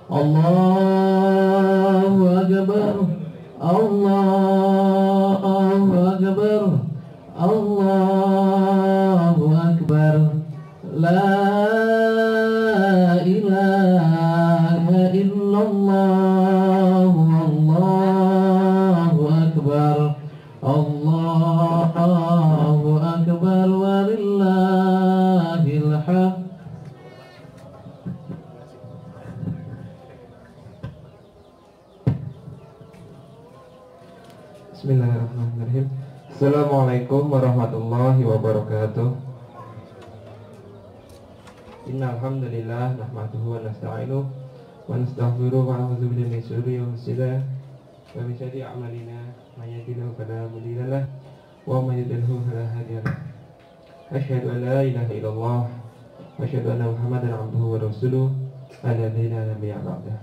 Allahu Akbar, Allahu Akbar, Allahu Akbar. La ilaha illallah, Allahu Akbar, Allahu Akbar, walillahil hamd. Bismillahirrahmanirrahim. Assalamualaikum warahmatullahi wabarakatuh. Innal hamdalillah nahmaduhu wa nasta'inuhu wa nastaghfiruhu wa na'udzu billahi min shururi anfusina wa min sayyiati a'malina may yahdihillahu fala mudilla lahu wa may yudlilhu fala hadiya lahu. Asyhadu an la ilaha illallah wa asyhadu anna Muhammadan 'abduhu wa rasuluhu alladzi la nabiyya ba'dahu.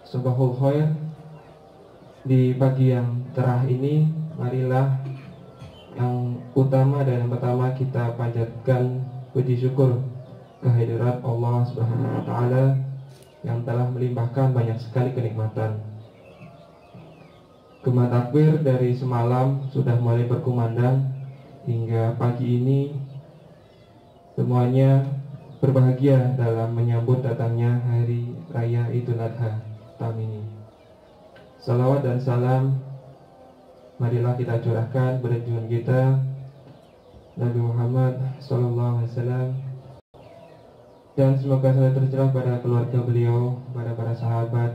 Subahul khair. Di pagi yang cerah ini, marilah yang utama dan yang pertama kita panjatkan puji syukur kehadirat Allah Subhanahu wa taala yang telah melimpahkan banyak sekali kenikmatan. Gema takbir dari semalam sudah mulai berkumandang hingga pagi ini, semuanya berbahagia dalam menyambut datangnya hari raya Idul Adha tahun ini. Salawat dan salam marilah kita curahkan pada junjungan kita Nabi Muhammad SAW, dan semoga selalu tercurah pada keluarga beliau, pada para sahabat,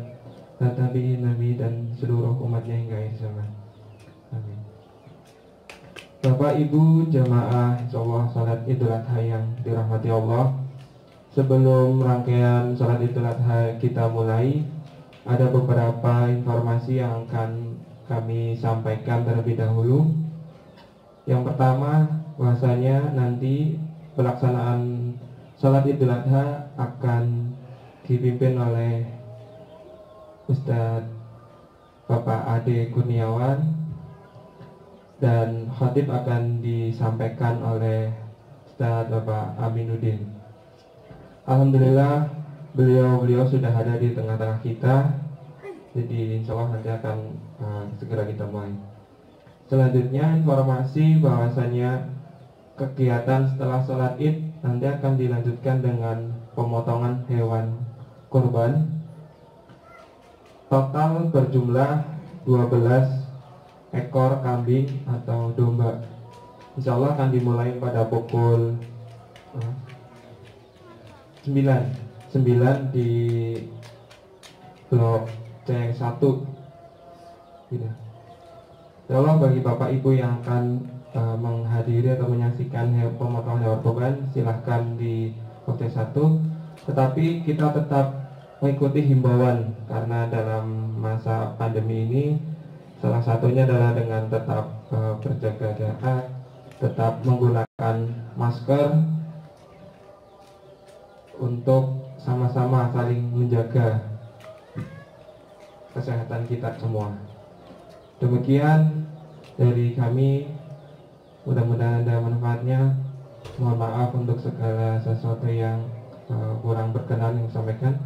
dan tabi'in, nabi, dan seluruh umatnya hingga akhir zaman. Amin. Bapak Ibu jamaah insyaallah salat Idul Adha yang dirahmati Allah, sebelum rangkaian salat Idul Adha kita mulai, ada beberapa informasi yang akan kami sampaikan terlebih dahulu. Yang pertama, bahwasanya nanti pelaksanaan salat Idul Adha akan dipimpin oleh Ustadz Bapak Ade Kurniawan, dan khatib akan disampaikan oleh Ustadz Bapak Aminuddin. Alhamdulillah, beliau sudah ada di tengah-tengah kita, jadi insya Allah nanti akan segera kita mulai. Selanjutnya, informasi bahwasanya kegiatan setelah sholat id nanti akan dilanjutkan dengan pemotongan hewan kurban. Total berjumlah 12 ekor kambing atau domba. Insya Allah akan dimulai pada pukul 9 di blok C1 gitu. Kalau bagi Bapak Ibu yang akan menghadiri atau menyaksikan pemotongan hewan kurban, silahkan di blok C1. Tetapi kita tetap mengikuti himbauan, karena dalam masa pandemi ini salah satunya adalah dengan tetap berjaga jarak, tetap menggunakan masker untuk sama-sama saling menjaga kesehatan kita semua. Demikian dari kami, mudah-mudahan ada manfaatnya. Mohon maaf untuk segala sesuatu yang kurang berkenan yang disampaikan.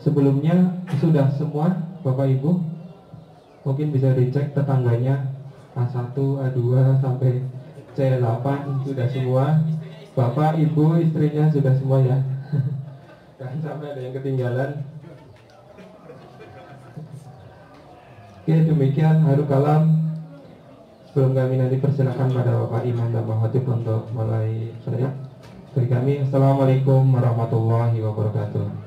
Sebelumnya sudah semua Bapak Ibu, mungkin bisa dicek tetangganya A1, A2 sampai C8 sudah semua. Bapak, Ibu, istrinya sudah semua ya. Jangan sampai ada yang ketinggalan. Oke, demikian haru kalam. Sebelum kami nanti persilakan pada Bapak Imam dan Bapak Khatib untuk mulai salat. Dari kami, Assalamualaikum warahmatullahi wabarakatuh.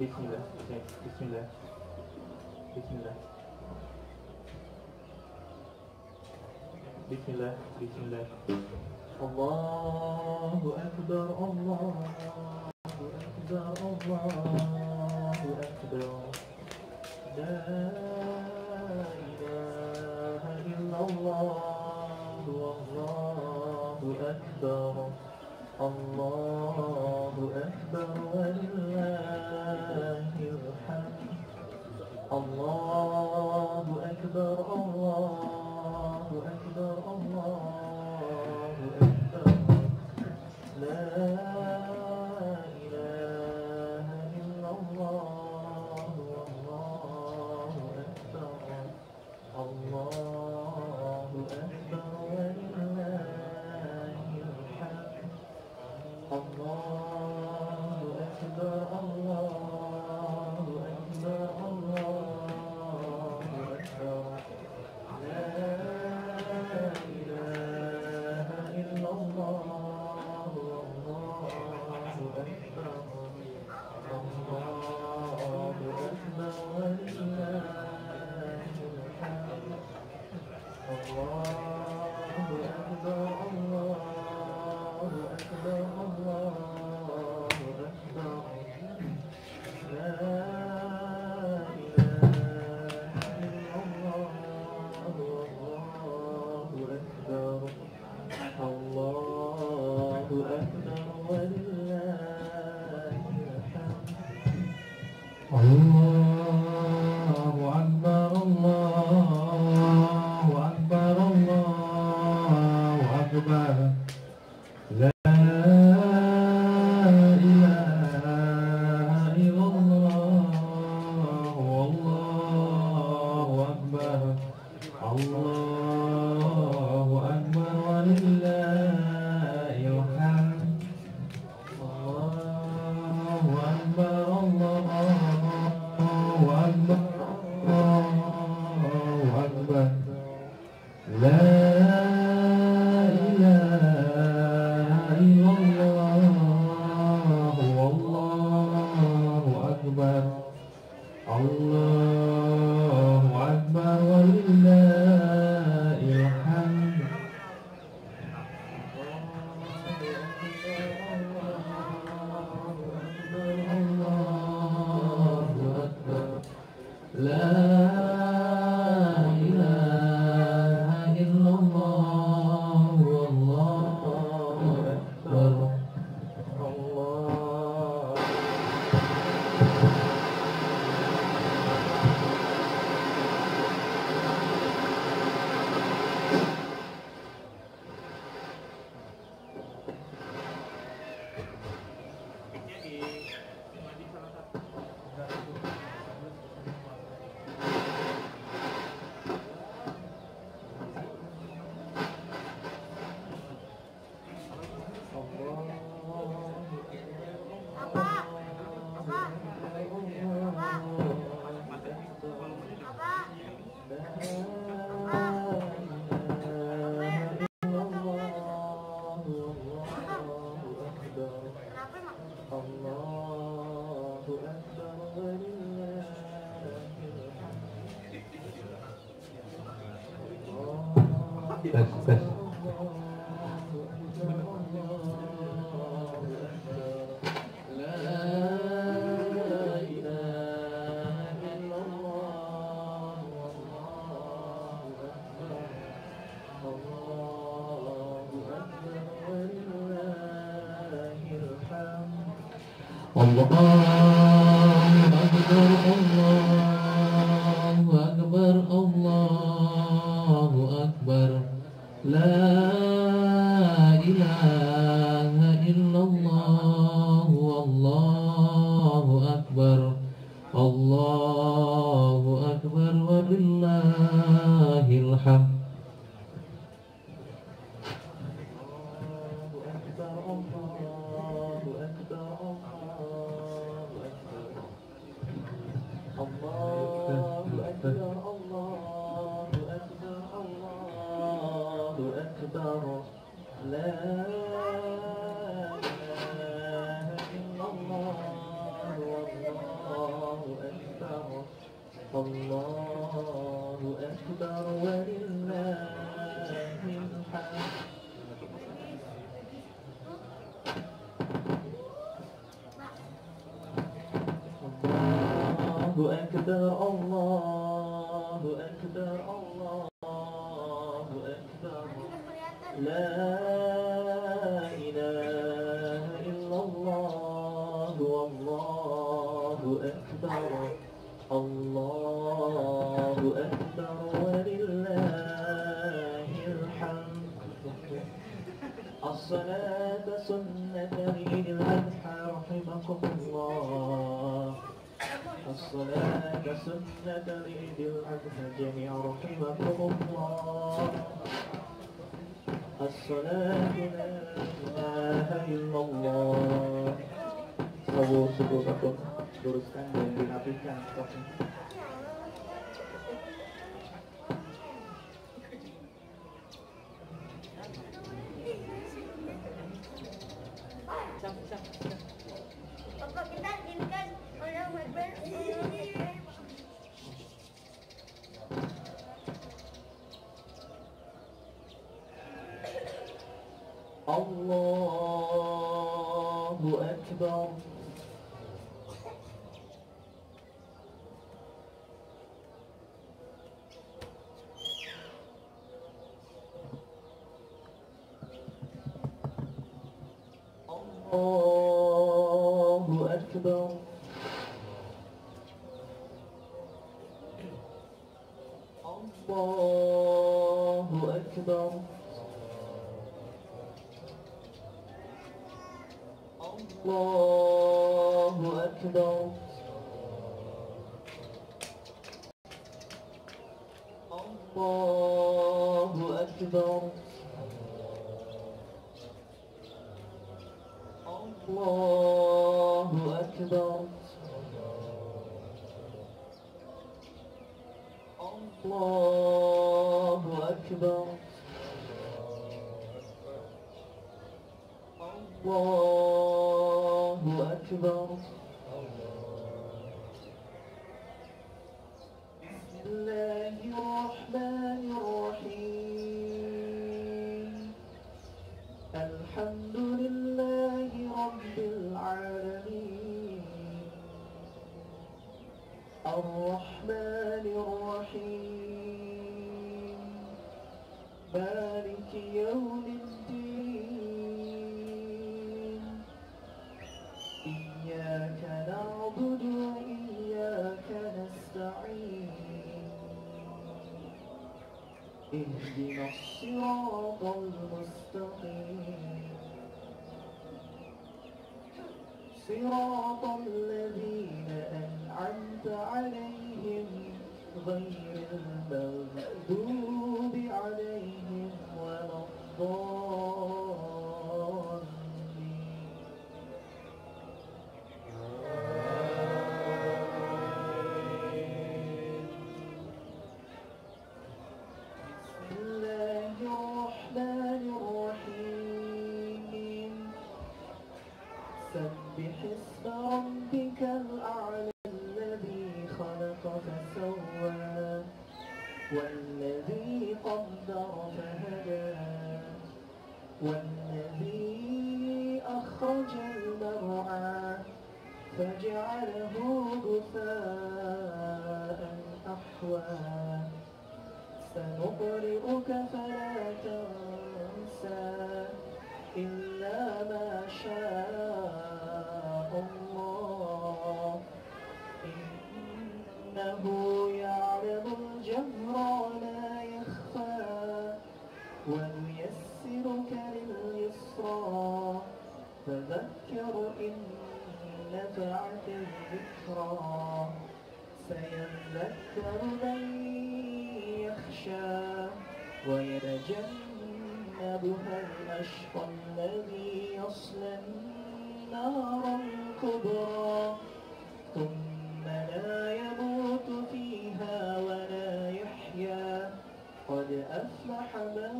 Bismillah. Bismillah. Bismillah. Bismillah, bismillah. Allahu Akbar, Allahu Akbar, Allahu Akbar. La ilaha illallah, Allahu Akbar. Allahu Akbar walillahil hamd. Allahu Akbar, Allahu Akbar, Allahu Akbar. La ilaha illallah, Allahu Akbar. Allahu Akbar walillahil hamd. Allahu Akbar, Allahu Akbar, Allahu Akbar. La ilaha illallah, Allahu Akbar. Allahu Akbar walillahil hamd. Allahu Akbar, Allahu Akbar, Allahu Akbar. La ilaha illallah, Allahu Akbar. Allahu Akbar walillahil hamd. Allahu Akbar, Allahu Akbar, Allahu Akbar. La ilaha illallah, Allahu Akbar. Allahu Akbar walillahil hamd. Allahu Akbar, Allahu Akbar, Allahu Akbar. La ilaha illallah, Allahu Akbar. Allahu Akbar walillahil hamd. Allahu Akbar. La ilaha illallah, Allahu Akbar. Allah. Tes, tes. Allahu Akbar, Allahu Akbar. La ilaha illallah, Allahu Akbar. Allahu Akbar walillahil hamd. Allahu Akbar walillahil أكبر الله أكبر الله أكبر لا إله إلا الله والله أكبر الله أكبر ولله الحمد. الصلاة سنة عيد الأضحى رحمكم الله. الصلاة سنة عيد الأضحى جميعا رحمكم الله. الصلاة لا إله إلا الله. Subuh takut luruskan dan dirapikan stoknya. Bapak kita ini kan orang berber. Allahu Akbar. Allahu Akbar. Allahu Akbar. Allahu Akbar. Allahu Akbar. Allahu Akbar. Allahu Akbar. Allahu Akbar. Bismillahirrahmanirrahim. Alhamdulillahi Rabbil Alamin. Ar-Rahmanir Rahim. Maliki Yawmiddin. Iyyaka na'budu wa iyyaka nasta'in. اهدنا الصراط المستقيم صراط الذين أنعمت عليهم غير المغضوب عليهم ولا الضالين. Bismillahirrahmanirrahim. سبح اسم ربك الأعلى الذي خلق فسوى والذي قدر فهدى والذي أخرج المرعى فجعله غثاء أحوى سنقرئك فلا تنسى إلا ما شاء الله إنه يعلم الجهر ولا يخفى ونيسرك لليسرى فذكر إن نفعت الذكرى سيذكر من يخشى ويتجنبها الأشقى الذي يصلى النار الكبرى ثم لا يموت فيها ولا يحيا قد أفلح من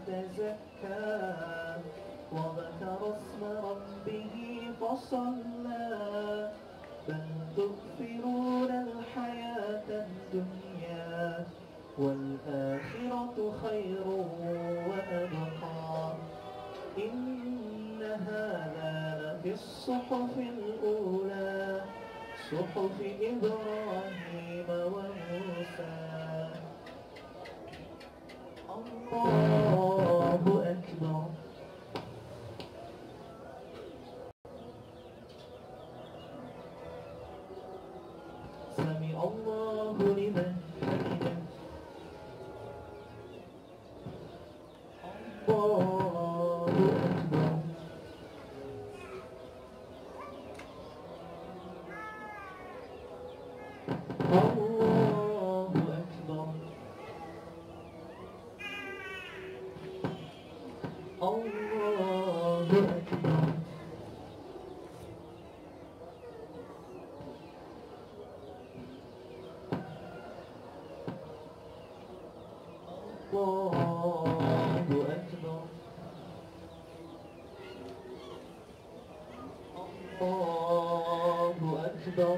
تزكى وذكر اسم ربه فصلى بل تؤثرون الحياة الدنيا والآخرة خير وأبقى إن هذا لفي الصحف الأولى صحف إبراهيم وموسى الله أكبر سمع الله لمن حمده الله أكبر الله أكبر الله أكبر الله أكبر الله أكبر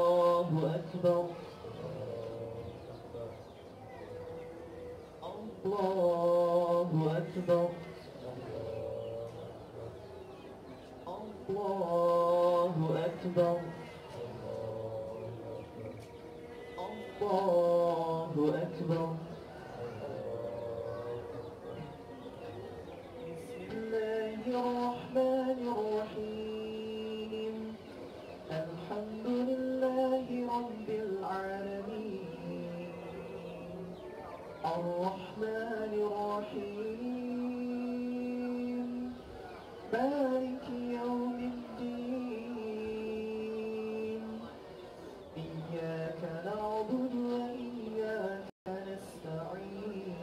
الله أكبر الله أكبر الله أكبر الله أكبر بسم الله الرحمن الرحيم الحمد لله رب العالمين الرحمن الرحيم مالك يوم الدين إياك نعبد وإياك نستعين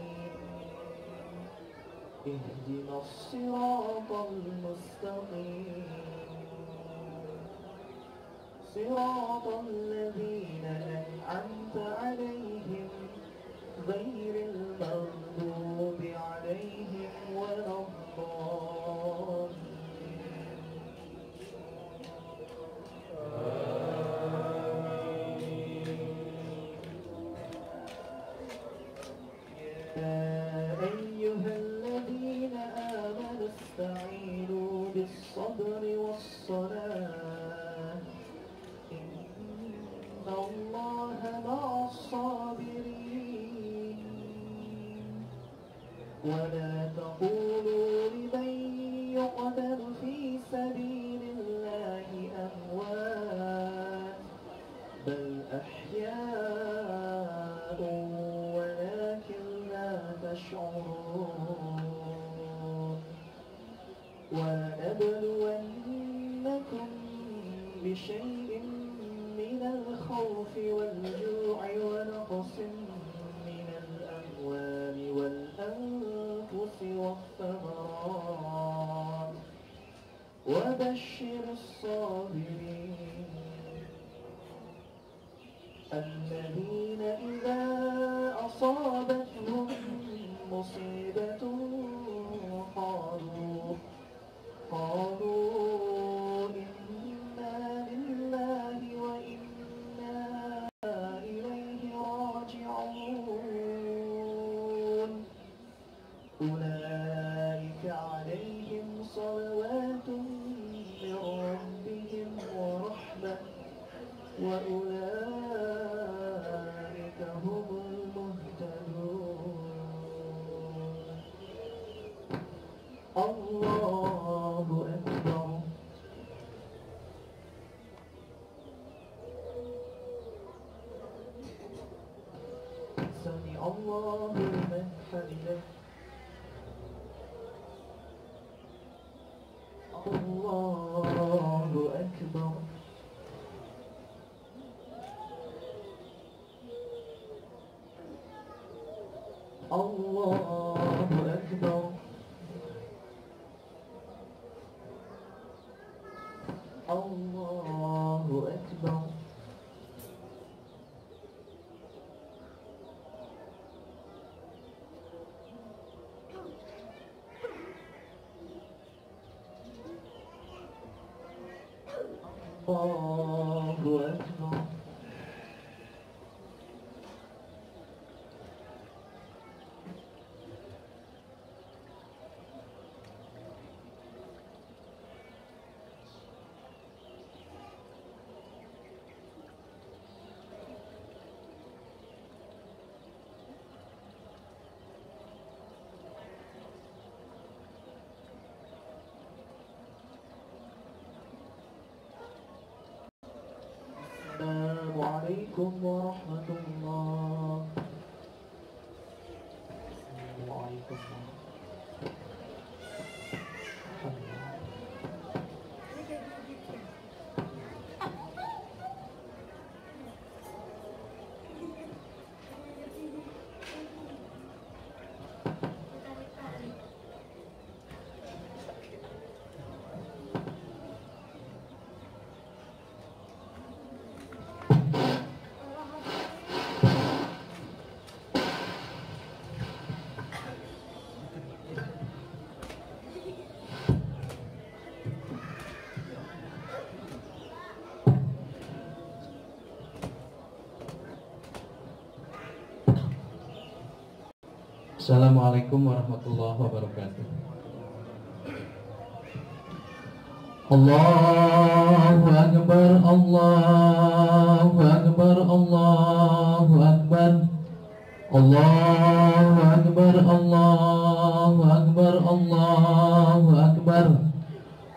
اهدنا الصراط المستقيم صراط الذين أنعمت عليهم غير المغضوب عليهم ولا أيها الذين آمنوا استعينوا بالصبر والصلاة إن الله مع الصابرين ولا تقولوا لمن يقتل في سبيل الله أموات بل أحياء ولكن لا تشعرون ولنبلونكم بشيء من الخوف والجوع ونقص من الأموال والأنفس والثمرات وبشر الصابرين الذين إذا أصابتهم مصيبة قالوا إنا لله وإنا إليه راجعون أولئك عليهم صلوات من ربهم ورحمة وأولئك هم المهتدون الله أكبر سمع الله لمن حمده الله أكبر الله أكبر الله أكبر الله أكبر Assalamualaikum warahmatullah. Waalaikumsalam. Assalamualaikum warahmatullahi wabarakatuh. Allahu Akbar, Allahu Akbar, Allahu Akbar. Allahu Akbar, Allahu Akbar, Allahu Akbar.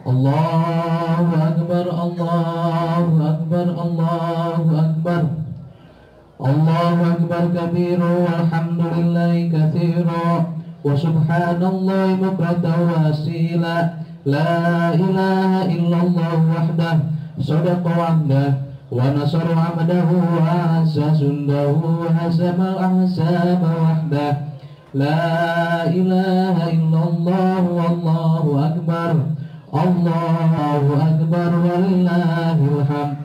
Allahu Akbar, Allahu Akbar, Allahu Akbar. Allahu Akbar kabiru walhamdulillahi katsiran wa subhanallahi bukratan wa asila. La ilaha illallah wahdah sadaqa wa'dah wa nasara 'abdahu wa azza sundahu wa hasamal ahsaba wahdah. La ilaha illallah wallahu akbar. Allahu akbar walillahil hamd.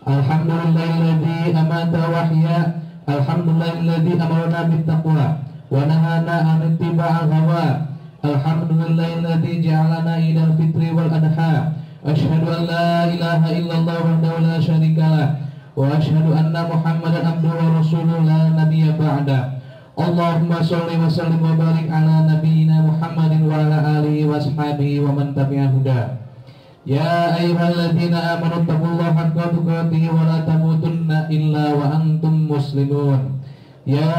Alhamdulillahilladzi amata wahya. Alhamdulillahilladzi amarna bittaqwa wa nahana 'an ittiba'il hawa. Alhamdulillahilladzi ja'alana idal fitri wal adha. Asyhadu an la ilaha illallah wahdahu la syarikalah wa asyhadu anna Muhammadan abduhu wa rasuluhu la nabiyya ba'da. Allahumma shalli wa sallim wa barik ala nabiyyina Muhammadin wa ala alihi wa ashabihi wa man tabi'ahu huda. Ya ayyuhalladzina amanu taqullaha haqqa tuqatih wa la tamutunna illa wa antum muslimun. Ya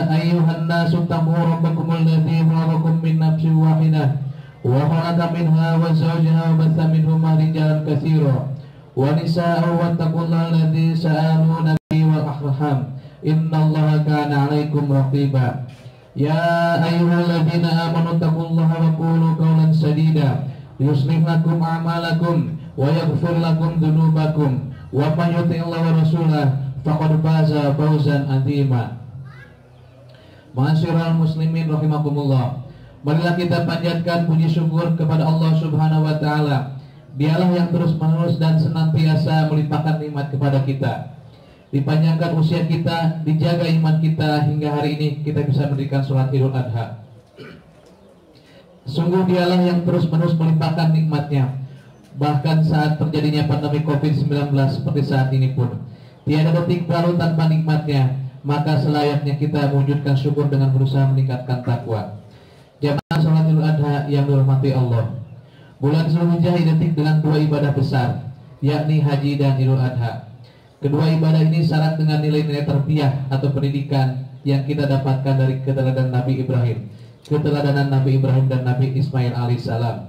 ayyuhan nasu taqu rabbakum alladzi khalaqakum min nafsin wahidah wa khalaqa minha wa zawjaha wa batha minhuma rijalan katsiran wa nisaa'an wattaqullaha alladzi sa'aluna bihi wal arham innallaha kana 'alaikum raqiba. Ya ayyuhalladzina amanu taqullaha wa qulu qawlan sadida yuslih lakum a'malakum wa yaghfir lakum dzunubakum wa may yuti'illah wa rasulahu faqad faza fawzan 'azima. Ma'asyiral muslimin rahimakumullah. Marilah kita panjatkan puji syukur kepada Allah Subhanahu wa taala. Dialah yang terus-menerus dan senantiasa melimpahkan nikmat kepada kita. Dipanjangkan usia kita, dijaga iman kita hingga hari ini kita bisa mendirikan salat Idul Adha. Sungguh dialah yang terus-menerus melimpahkan nikmatnya. Bahkan saat terjadinya pandemi COVID-19 seperti saat ini pun tiada detik berlalu tanpa nikmatnya. Maka selayaknya kita mewujudkan syukur dengan berusaha meningkatkan takwa. Jamaah salat Idul Adha yang dirahmati Allah, bulan Zulhijjah identik dengan dua ibadah besar, yakni haji dan Idul Adha. Kedua ibadah ini syarat dengan nilai-nilai tarbiyah atau pendidikan yang kita dapatkan dari keteladanan Nabi Ibrahim, keteladanan Nabi Ibrahim dan Nabi Ismail alaihissalam.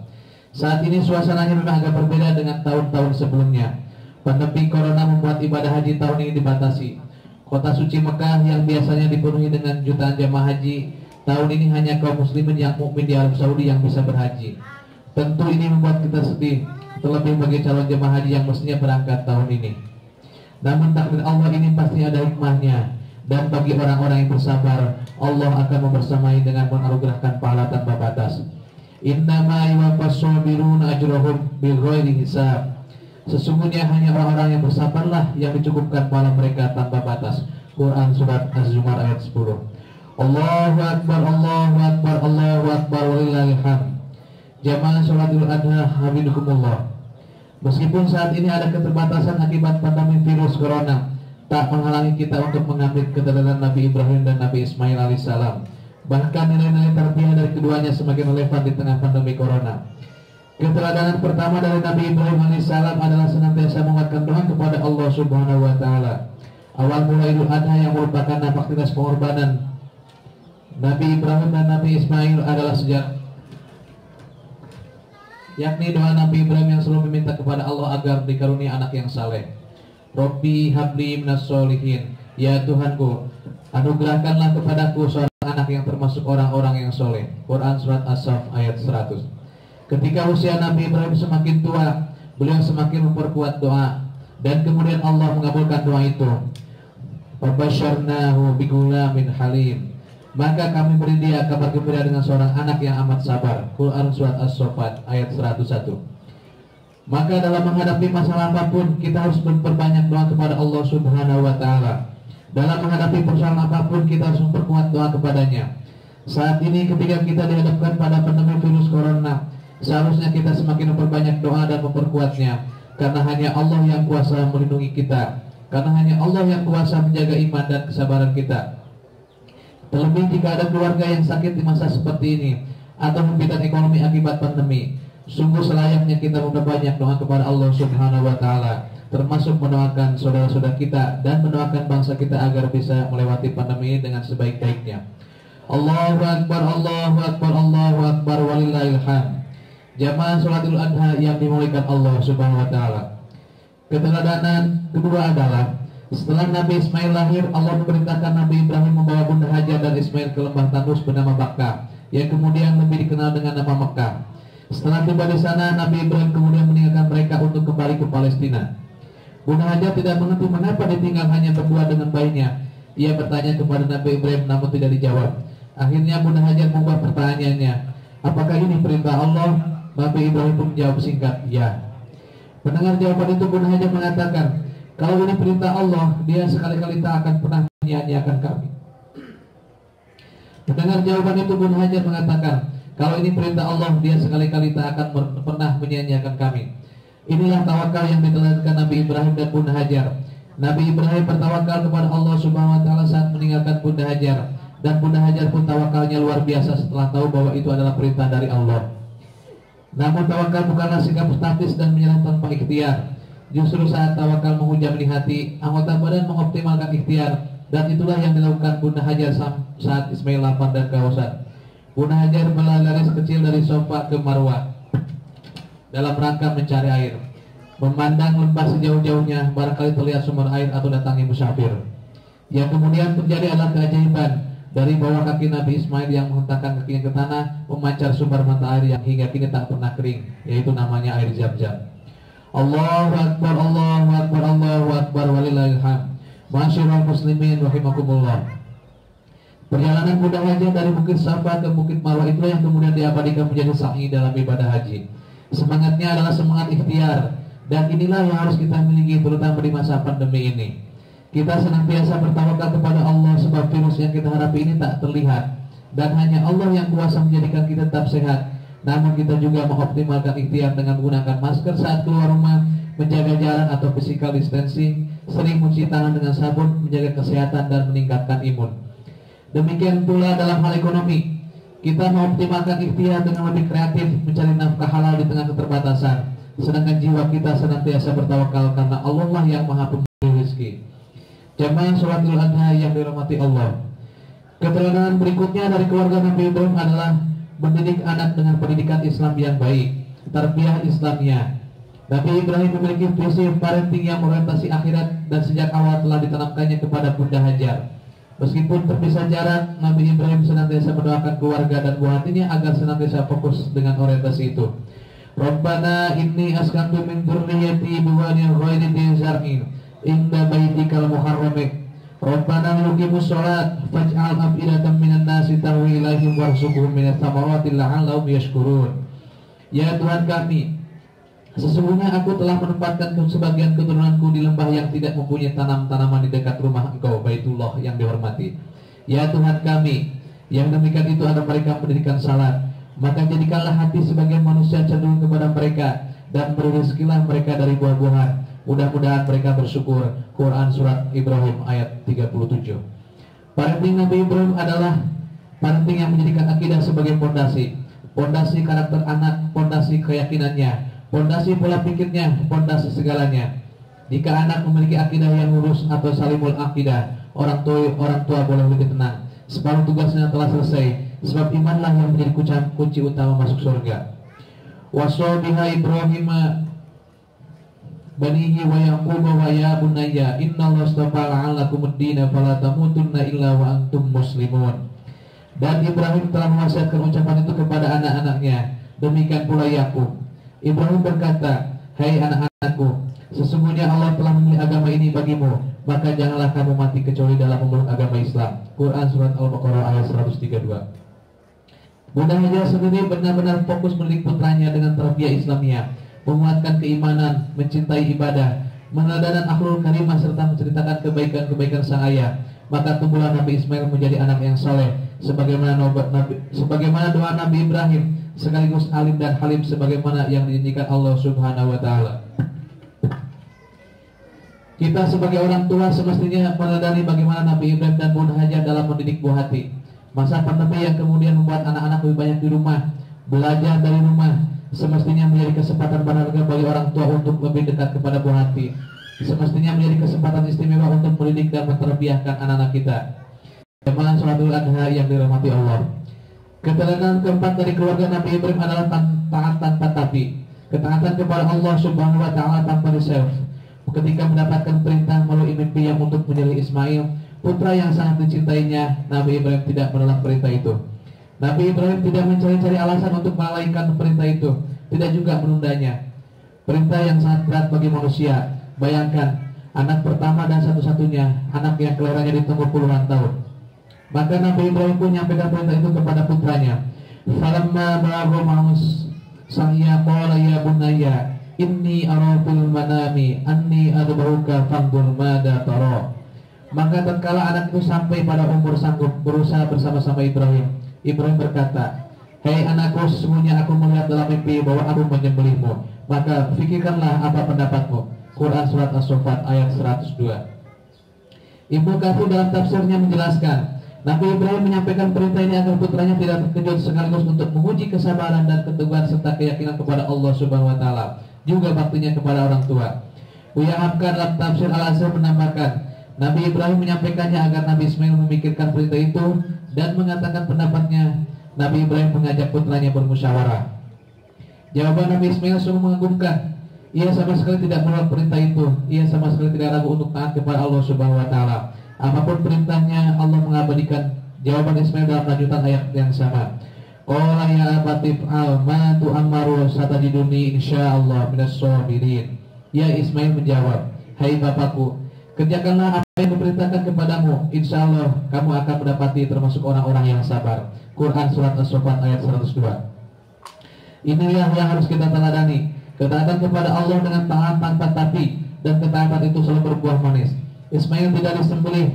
Saat ini suasananya memang agak berbeda dengan tahun-tahun sebelumnya. Pandemi corona membuat ibadah haji tahun ini dibatasi. Kota suci Mekah yang biasanya dipenuhi dengan jutaan jamaah haji, tahun ini hanya kaum muslimin yang mukmin di Arab Saudi yang bisa berhaji. Tentu ini membuat kita sedih, terlebih bagi calon jamaah haji yang mestinya berangkat tahun ini. Namun takdir Allah ini pasti ada hikmahnya, dan bagi orang-orang yang bersabar, Allah akan membersamai dengan menganugerahkan pahala tanpa batas. Innama yuwaffas sabiruna ajrahum bighairi hisab. Sesungguhnya hanya orang-orang yang bersabarlah yang dicukupkan pahala mereka tanpa batas. Quran surat Az-Zumar ayat 10. Allahu Akbar, Allahu Akbar, Allahu Akbar walillahil hamd. Jamaah salat Idul Adha hafizakumullah. Meskipun saat ini ada keterbatasan akibat pandemi virus corona, tak menghalangi kita untuk mengambil keteladanan Nabi Ibrahim dan Nabi Ismail alaihissalam. Bahkan nilai-nilai tarbiyah dari keduanya semakin relevan di tengah pandemi corona. Keteladanan pertama dari Nabi Ibrahim alaihissalam adalah senantiasa menguatkan doa kepada Allah Subhanahu wa taala. Awal mula Idul Adha yang merupakan aktivitas pengorbanan Nabi Ibrahim dan Nabi Ismail adalah sejak yakni doa Nabi Ibrahim yang selalu meminta kepada Allah agar dikaruniai anak yang saleh. Rabbi habli minas sholihin, ya Tuhanku, anugerahkanlah kepadaku seorang anak yang termasuk orang-orang yang soleh. Quran surat As-Saff ayat 100. Ketika usia Nabi Ibrahim semakin tua, beliau semakin memperkuat doa, dan kemudian Allah mengabulkan doa itu. Fabasyarnahu bigulamin halim, maka kami beri dia kabar gembira dengan seorang anak yang amat sabar. Quran surat As-Saffat ayat 101. Maka dalam menghadapi masalah apapun, kita harus memperbanyak doa kepada Allah Subhanahu wa Ta'ala. Dalam menghadapi persoalan apapun, kita harus memperkuat doa kepadanya. Saat ini ketika kita dihadapkan pada pandemi virus corona, seharusnya kita semakin memperbanyak doa dan memperkuatnya, karena hanya Allah yang kuasa melindungi kita, karena hanya Allah yang kuasa menjaga iman dan kesabaran kita. Terlebih jika ada keluarga yang sakit di masa seperti ini, atau hempitan ekonomi akibat pandemi, sungguh selayaknya kita memperbanyak doa kepada Allah Subhanahu wa Ta'ala, termasuk mendoakan saudara-saudara kita dan mendoakan bangsa kita agar bisa melewati pandemi ini dengan sebaik-baiknya. Allahu Akbar, Allahu Akbar, Allahu Akbar, walillahil hamd. Jamaah sholat Idul Adha yang dimuliakan Allah Subhanahu wa Ta'ala. Keteladanan kedua adalah setelah Nabi Ismail lahir, Allah memerintahkan Nabi Ibrahim membawa Bunda Hajar dan Ismail ke lembah tandus bernama Bakkah, yang kemudian lebih dikenal dengan nama Mekah. Setelah tiba di sana, Nabi Ibrahim kemudian meninggalkan mereka untuk kembali ke Palestina. Bunda Hajar tidak mengerti mengapa ditinggal hanya berdua dengan bayinya. Ia bertanya kepada Nabi Ibrahim namun tidak dijawab. Akhirnya Bunda Hajar membuat pertanyaannya, apakah ini perintah Allah? Nabi Ibrahim pun menjawab singkat, ya. Mendengar jawaban itu, Bunda Hajar mengatakan, kalau ini perintah Allah, dia sekali-kali tak akan pernah menyia-nyiakan kami. Mendengar jawaban itu, Bunda Hajar mengatakan, kalau ini perintah Allah, dia sekali-kali tak akan pernah menyia-nyiakan kami. Inilah tawakal yang diteladkan Nabi Ibrahim dan Bunda Hajar. Nabi Ibrahim bertawakal kepada Allah Subhanahu wa Ta'ala saat meninggalkan Bunda Hajar, dan Bunda Hajar pun tawakalnya luar biasa setelah tahu bahwa itu adalah perintah dari Allah. Namun tawakal bukanlah sikap statis dan menyerah tanpa ikhtiar. Justru saat tawakal menghujam di hati, anggota badan mengoptimalkan ikhtiar, dan itulah yang dilakukan Bunda Hajar saat Ismail lapar dan kehausan. Bunda Hajar berlari sekecil dari Sofa ke Marwah dalam rangka mencari air. Memandang lembah sejauh-jauhnya, barangkali terlihat sumber air atau datangnya musafir. Yang kemudian terjadi adalah keajaiban. Dari bawah kaki Nabi Ismail yang menghentakkan kakinya ke tanah, memancar sumber mata air yang hingga kini tak pernah kering, yaitu namanya air Zam-Zam. Allahu Akbar, Allahu Akbar, Allahu Akbar, walillahil hamd. Ma'asyiral muslimin rahimakumullah. Perjalanan Bunda Hajar dari Bukit Safa ke Bukit Marwah itulah yang kemudian diabadikan menjadi sa'i dalam ibadah haji. Semangatnya adalah semangat ikhtiar, dan inilah yang harus kita miliki terutama di masa pandemi ini. Kita senantiasa bertawakal kepada Allah sebab virus yang kita hadapi ini tak terlihat, dan hanya Allah yang kuasa menjadikan kita tetap sehat. Namun kita juga mengoptimalkan ikhtiar dengan menggunakan masker saat keluar rumah, menjaga jarak atau physical distancing, sering mencuci tangan dengan sabun, menjaga kesehatan dan meningkatkan imun. Demikian pula dalam hal ekonomi, kita mengoptimalkan ikhtiar dengan lebih kreatif, mencari nafkah halal di tengah keterbatasan. Sedangkan jiwa kita senantiasa bertawakal karena Allah lah yang maha pemberi rezeki. Jamaah sholat Idul Adha yang dirahmati Allah. Keteladanan berikutnya dari keluarga Nabi Ibrahim adalah mendidik anak dengan pendidikan Islam yang baik, tarbiyah Islamiyah. Nabi Ibrahim memiliki visi parenting yang orientasi akhirat dan sejak awal telah ditanamkannya kepada Bunda Hajar. Meskipun terpisah jarak, Nabi Ibrahim senantiasa mendoakan keluarga dan buah hatinya agar senantiasa fokus dengan orientasi itu. Rabbana inni askantu min dzurriyyati biwadin ghairi dzi zar'in inda baitikal muharram. Rabbana yuqimus shalat faj'al af'idatan minan nasi tahwi ilaihim warzuqhum minats thamarati la'allahum yashkurun. Ya Tuhan kami, sesungguhnya aku telah menempatkan sebagian keturunanku di lembah yang tidak mempunyai tanam-tanaman di dekat rumah Engkau, Baitullah yang dihormati. Ya Tuhan kami, yang demikian itu ada mereka pendidikan salat, maka jadikanlah hati sebagian manusia cenderung kepada mereka, dan beri rezekilah mereka dari buah-buahan. Mudah-mudahan mereka bersyukur. Quran Surat Ibrahim ayat 37. Parenting Nabi Ibrahim adalah parenting yang menjadikan akidah sebagai pondasi. Pondasi karakter anak, pondasi keyakinannya, pondasi pola pikirnya, pondasi segalanya. Jika anak memiliki akidah yang lurus atau salimul akidah, orang tua boleh lebih tenang, sebab tugasnya telah selesai, sebab imanlah yang menjadi kunci utama masuk surga. Wasa biha Ibrahim banihi wa Yaqub wa ya bunayya innallaha astafa la'allakumud dina fala tamutunna illa wa antum muslimun. Dan Ibrahim telah mewasiatkan ucapan itu kepada anak-anaknya, demikian pula Yakub. Ibrahim berkata, hai anak-anakku, sesungguhnya Allah telah memilih agama ini bagimu, maka janganlah kamu mati kecuali dalam memeluk agama Islam. Quran surat Al-Baqarah ayat 132. Bunda Hajar sendiri benar-benar fokus mendidik putranya dengan tarbiyah Islamiyah, menguatkan keimanan, mencintai ibadah, meneladani akhlul karimah serta menceritakan kebaikan-kebaikan sang ayah. Maka tumbuhlah Nabi Ismail menjadi anak yang soleh, sebagaimana doa Nabi Ibrahim, sekaligus alim dan halim sebagaimana yang dijanjikan Allah Subhanahu wa taala. Kita sebagai orang tua semestinya meneladani bagaimana Nabi Ibrahim dan Bunda Hajar dalam mendidik buah hati. Masa pandemi yang kemudian membuat anak-anak lebih banyak di rumah, belajar dari rumah, semestinya menjadi kesempatan berharga bagi orang tua untuk lebih dekat kepada buah hati. Semestinya menjadi kesempatan istimewa untuk mendidik dan menterbiahkan anak-anak kita. Jemaah sholat Idul Adha yang dirahmati Allah. Keteladanan keempat dari keluarga Nabi Ibrahim adalah taat tanpa tapi. Ketaatan kepada Allah Subhanahu wa taala tanpa reserve. Ketika mendapatkan perintah melalui mimpi yang untuk menyembelih Ismail, putra yang sangat dicintainya, Nabi Ibrahim tidak menolak perintah itu. Nabi Ibrahim tidak mencari-cari alasan untuk melalaikan perintah itu, tidak juga menundanya. Perintah yang sangat berat bagi manusia. Bayangkan, anak pertama dan satu-satunya, anak yang kelahirannya ditunggu puluhan tahun. Maka Nabi Ibrahim pun menyampaikan perintah itu kepada putranya. Falamma balagha ma'us sa'ya qala ya bunayya inni ara fil manami anni adbahuka fanzur mada tara. Maka tatkala anak itu sampai pada umur sanggup berusaha bersama-sama Ibrahim, Ibrahim berkata, "Hei anakku, sesungguhnya aku melihat dalam mimpi bahwa aku menyembelihmu. Maka fikirkanlah apa pendapatmu." Quran surat As-Saffat ayat 102. Ibnu Katsir dalam tafsirnya menjelaskan, Nabi Ibrahim menyampaikan perintah ini agar putranya tidak terkejut, sekaligus untuk menguji kesabaran dan keteguhan serta keyakinan kepada Allah Subhanahu wa taala, juga baktinya kepada orang tua. Buya Hamka dalam tafsir Al-Azhar menambahkan, Nabi Ibrahim menyampaikannya agar Nabi Ismail memikirkan perintah itu dan mengatakan pendapatnya. Nabi Ibrahim mengajak putranya bermusyawarah. Jawaban Nabi Ismail sungguh mengagumkan. Ia sama sekali tidak menolak perintah itu. Ia sama sekali tidak ragu untuk taat kepada Allah Subhanahu wa taala. Apapun perintahnya, Allah mengabadikan. Jawaban Ismail dalam lanjutan ayat yang sama. Qala ya abati fa'al ma tu'ammaru satajiduni insyaallah minas shabirin. Ya Ismail menjawab, hai bapakku, kerjakanlah apa yang diperintahkan kepadamu, insyaallah kamu akan mendapati termasuk orang-orang yang sabar. Quran surat As-Saffat ayat 102. Inilah yang harus kita teladani. Ketaatan kepada Allah dengan taat tanpa tapi, dan ketaatan itu selalu berbuah manis. Ismail tidak disembelih,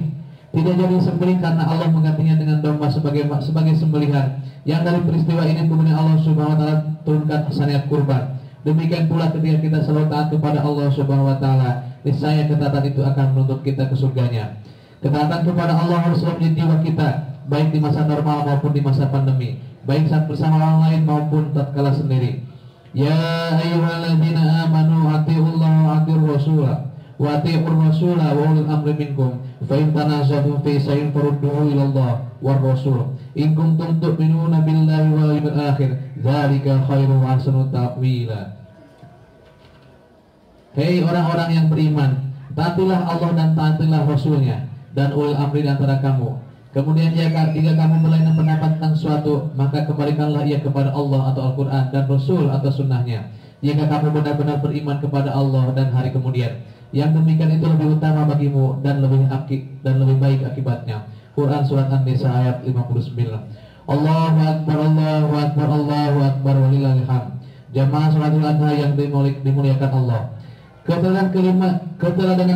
tidak jadi disembelih karena Allah menggantinya dengan domba sebagai sembelihan. Yang dari peristiwa ini kemudian Allah Subhanahu wa taala turunkan syariat kurban. Demikian pula ketika kita selalu taat kepada Allah Subhanahu wa taala, niscaya ketaatan itu akan menuntut kita ke surganya. Ketaatan kepada Allah harus selalu menjadi jiwa kita, baik di masa normal maupun di masa pandemi, baik saat bersama orang lain maupun tatkala sendiri. Ya ayyuhalladzina amanu atiullaha wa atiur rasulah wa atiur rasulah wa ulil amri minkum fa in tanaza'tum fi shay'in farudduhu ila Allah war rasul in kuntum tu'minuna billahi wal yawmil akhir dzalika khairu wa ahsanu ta'wila. Hei orang-orang yang beriman, taatilah Allah dan taatilah Rasulnya dan ulil amri di antara kamu. Kemudian jika kamu berlainan pendapat tentang suatu, maka kembalikanlah ia kepada Allah atau Al-Quran dan Rasul atau Sunnahnya. Jika kamu benar-benar beriman kepada Allah dan hari kemudian, yang demikian itu lebih utama bagimu dan lebih baik akibatnya. Quran surat An-Nisa ayat 59. Allahu Akbar, Allahu Akbar, Allahu Akbar, walillahil hamd. Jamaah sholat Idul Adha yang dimuliakan Allah. Keteladanan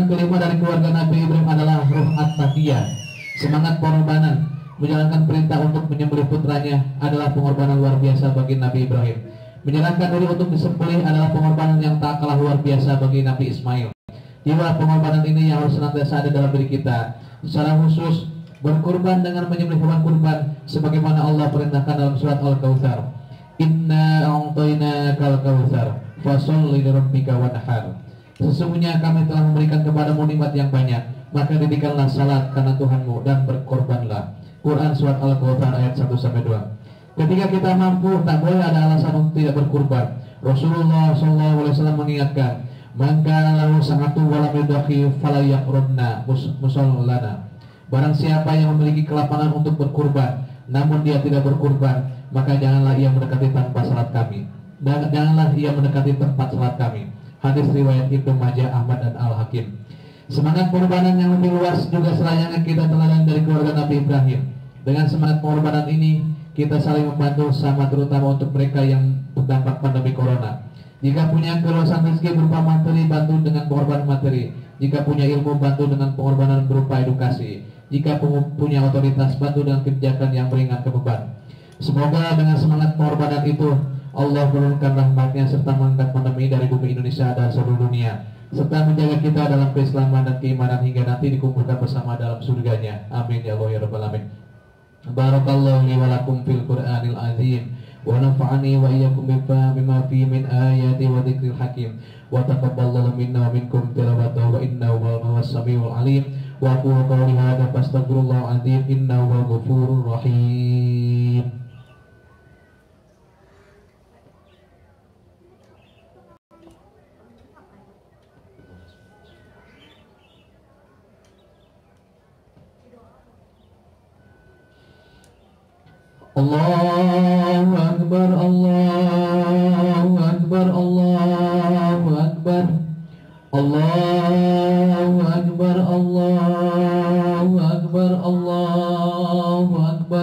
kelima dari keluarga Nabi Ibrahim adalah ruh at-taqiyah. Semangat pengorbanan. Menjalankan perintah untuk menyembelih putranya adalah pengorbanan luar biasa bagi Nabi Ibrahim. Menyerahkan diri untuk disembelih adalah pengorbanan yang tak kalah luar biasa bagi Nabi Ismail. Jiwa pengorbanan ini yang harus senantiasa ada dalam diri kita. Secara khusus, berkurban dengan menyembelih hewan kurban sebagaimana Allah perintahkan dalam surat Al-Kautsar. Inna a'tainakal kautsar fasholli lirabbika wanhar. Sesungguhnya kami telah memberikan kepadamu nikmat yang banyak, maka dirikanlah salat karena Tuhanmu dan berkorbanlah. Quran surat Al-Kautsar ayat 1-2. Ketika kita mampu, tak boleh ada alasan untuk tidak berkurban. Rasulullah SAW mengingatkan, "Man kana lahu sa'atu wa lam yudakhi fala yaqrubna musallana." Barang siapa yang memiliki kelapangan untuk berkurban, namun dia tidak berkurban, maka janganlah ia mendekati tanpa salat kami. Dan janganlah ia mendekati tempat salat kami. Hadis riwayat Ibnu Majah, Ahmad dan Al-Hakim. Semangat pengorbanan yang lebih luas juga selayaknya kita teladan dari keluarga Nabi Ibrahim. Dengan semangat pengorbanan ini, kita saling membantu sama, terutama untuk mereka yang terdampak pandemi corona. Jika punya keluasan rezeki berupa materi, bantu dengan pengorbanan materi. Jika punya ilmu, bantu dengan pengorbanan berupa edukasi. Jika punya otoritas, bantu dengan kebijakan yang meringankan beban. Semoga dengan semangat pengorbanan itu, Allah menurunkan rahmat-Nya serta mengangkat pandemi dari bumi Indonesia dan seluruh dunia, serta menjaga kita dalam keislaman dan keimanan hingga nanti dikumpulkan bersama dalam surganya. Amin ya Allah ya Rabbal Alamin. Barakallahu li wa lakum fil Qur'anil azim wa nafa'ani wa iyyakum bima fi min ayati wa dzikril hakim wa taqabbalallahu minna wa minkum tilawatahu wa innahu huwas samiul alim wa aqulu qawli hadza fastaghfirullahal azim innahu huwal ghafurur rahim. Allahu Akbar, Allahu Akbar, Allahu Akbar, Allahu Akbar, Allahu Akbar, Allahu Akbar,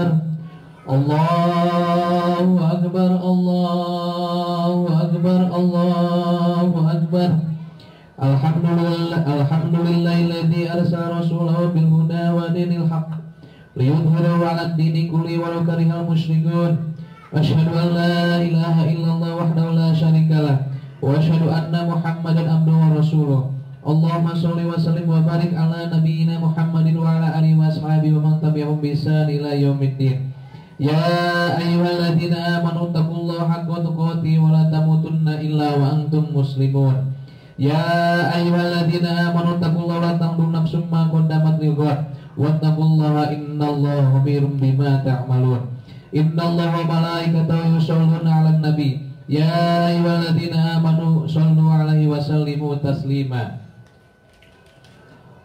Allahu Akbar, Allahu Akbar, Allahu Akbar. Alhamdulillahilladzi arsala rasulahu bil huda wa dinil haqq liyudhhirahu 'ala ad-dini kulli walau karihal musyrikun. Asyhadu an la ilaha illallah wahdahu la syarikalah wa asyhadu anna Muhammadan abduhu wa rasuluh. Allahumma shalli wa sallim wa barik ala nabiyyina Muhammadin wa ala alihi wa sahbihi wa man tabi'ahum bi ihsan ila yaumiddin. Ya ayyuhalladzina amanu taqullaha haqqa tuqatih wa la tamutunna illa wa antum muslimun. Ya ayyuhalladzina amanu taqullaha wa la tanzur nafsum ma qaddamat lighad wattaqullaha innallaha khabirum bima ta'malun. Innallaha wa malaikatahu yusholluna 'alan nabi. Ya ayyuhalladzina amanu shollu 'alaihi wa sallimu taslima.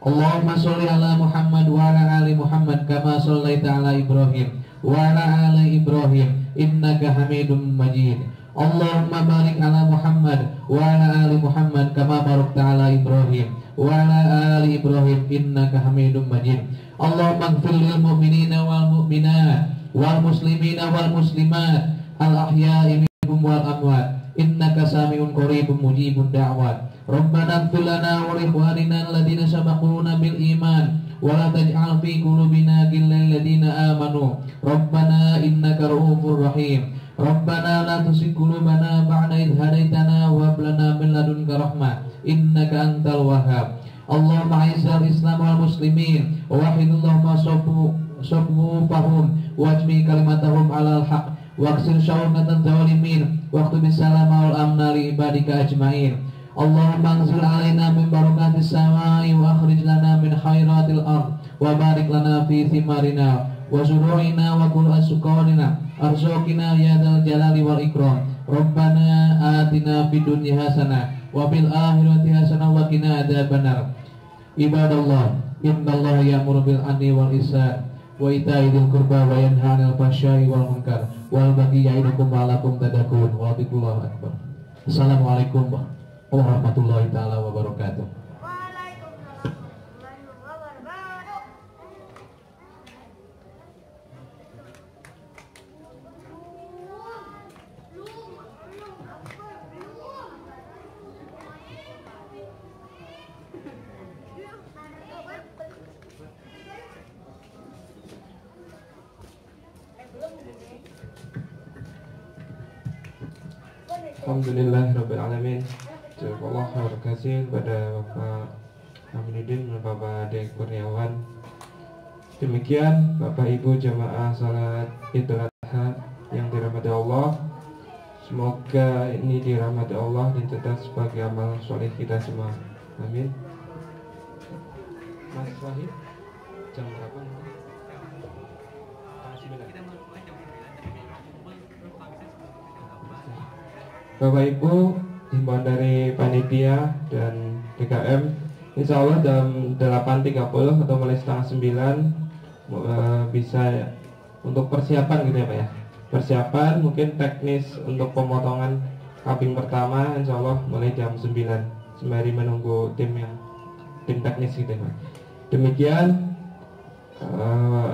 Allahumma sholli ala Muhammad wa ala ali Muhammad kama shallaita ala Ibrahim wa ala ali Ibrahim innaka Hamidum Majid. Allahumma barik ala Muhammad wa ala ali Muhammad kama barakta ala Ibrahim wa ala ali Ibrahim innaka Hamidum Majid. Allahumma ighfir lil mu'minina wal mu'minat wal muslimina wal muslimat al ahya'i minhum wal amwat innaka sami'un qaribun mujibud da'wat. Rabbana ighfir lana wa li ikhwanina alladziina sabaquna bil iman wa la taj'al fi qulubina ghillan lil ladziina amanu Rabbana innaka ra'ufur rahim. Rabbana la tuzigh qulubana ba'da idh hadaitana wa hab lana min ladunka rahmah innaka antal wahhab. Allahumma a'izzal Islam wal muslimin wa wahidillahumma safufahum wajmi kalimatahum alal haq waqsil syawkatan zalimin waqtu bisalama wal amna li ibadika ajmain. Allahumma anzil alaina min barakatis samai wa akhrij lana min khairatil ard wa barik lana fi thimarina wa zuru'ina wa kul asqalina arzuqina ya dzal jalali wal ikram. Rabbana atina fid dunya hasanah wa fil akhirati hasanah wa qina adzabannar. Ibadallah, innallaha ya'muru bil 'adli wal ihsan wa ita'i dzil qurba wa yanha 'anil fahsya'i wal munkar wal baghi ya'idukum la'allakum tadhakkarun. Wallahu akbar. Assalamualaikum warahmatullahi taala wabarakatuh. Waalaikumsalam warahmatullahi wabarakatuh. Alhamdulillah Rabbil Alamin. Jazakallah khair kasih pada Bapak Aminuddin dan Bapak Ade Kurniawan. Demikian Bapak Ibu jamaah salat Idul Adha yang dirahmati Allah. Semoga ini dirahmati Allah dan dicatat sebagai amal soleh kita semua. Amin. Mas Wahid, jam berapa? Bapak Ibu, himbauan dari panitia dan DKM, insya Allah jam 8.30 atau mulai setengah 9 bisa untuk persiapan gitu ya Pak ya. Persiapan mungkin teknis untuk pemotongan kambing pertama insya Allah mulai jam 9 sembari menunggu tim teknis gitu ya Pak. Demikian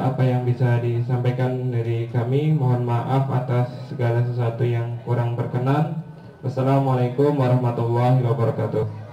apa yang bisa disampaikan dari kami. Mohon maaf atas segala sesuatu yang kurang berkenan. Wassalamualaikum warahmatullahi wabarakatuh.